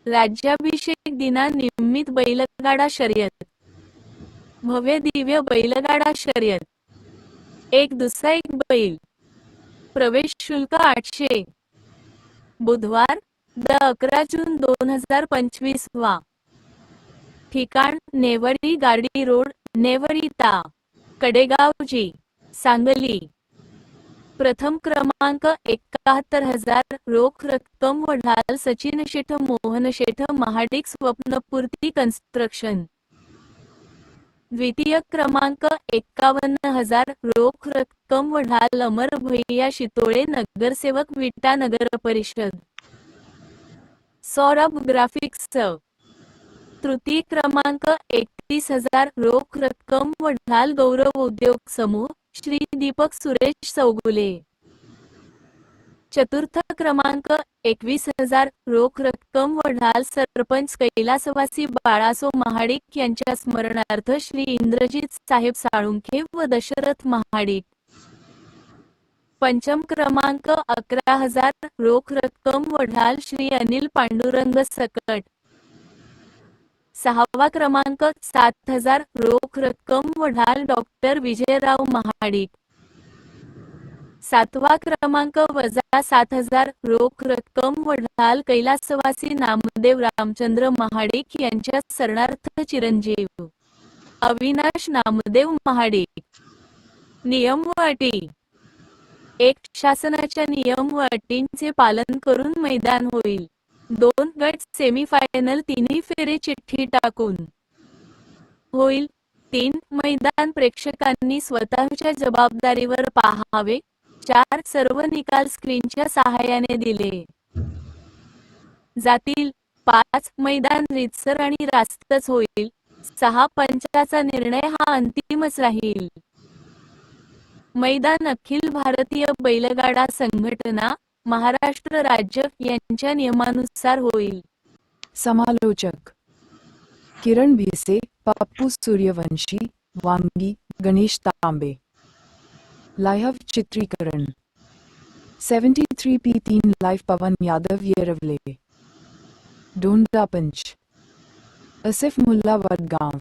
राज्याभिषेक दिनानिमित्त बैलगाडा शर्यत, भव्य दिव्य बैलगाडा शर्यत, एक दुसरा एक बैल, प्रवेश शुल्क 800, बुधवार 11 जून 2025 वा ठिकाण नेवरी गार्डी रोड, नेवरी ता कडेगाव जी, सांगली। प्रथम क्रमांक 71,000 रोख रक्कम व ढाल सचिन शेठ मोहन शेठ महाडिक स्वप्नपूर्ती कन्स्ट्रक्शन। द्वितीय क्रमांक 51,000 रोख रक्कम व ढाल अमर भैया शितोळे नगरसेवक विटा नगर परिषद। सौरभ ग्राफिक्स। तृतीय क्रमांक 31,000 रोख रक्कम व ढाल गौरव उद्योग समूह श्री दीपक सुरेश चौगुले। चतुर्थ क्रमांक 21,000 रोख रक्कम व ढाल सरपंच कैलासवासी बाळासो महाडिक यांच्या स्मरणार्थ श्री इंद्रजित साहेब साळुंखे व दशरथ महाडिक। पंचम क्रमांक 11,000 रोख रक्कम व ढाल श्री अनिल पांडुरंग सकट। सहावा क्रमांक 7,000 रोख रक्कम व ढाल डॉक्टर विजयराव महाडिक। सातवा क्रमांक वजा 7,000 रोख रक्कम व ढाल कैलासवासी नामदेव रामचंद्र महाडिक यांच्या स्मरणार्थ चिरंजीव अविनाश नामदेव महाडिक। नियम व अटी। 1. शासनाच्या नियम व अटींचे पालन करून मैदान होईल। 2. गट सेमीफायनल तिन्ही फेरे चिठ्ठी टाकून होईल। 3. मैदान प्रेक्षकांनी स्वतःच्या जबाबदारीवर पाहावे। 4. सर्व निकाल स्क्रीनच्या सहाय्याने दिले जातील। 5. मैदान रीतसर आणि रास्तच होईल। 6. पंचाचा निर्णय हा अंतिमच राहील। मैदान अखिल भारतीय बैलगाडा संघटना महाराष्ट्र राज्य यांच्या नियमानुसार होईल। समालोचक किरण भिसे, पप्पू सूर्यवंशी, वांगी, गणेश तांबे। लाइव चित्रीकरण 73p3 लाइव पवन यादव येरवले। डोंडा पंच आसिफ मुल्ला वडगांव।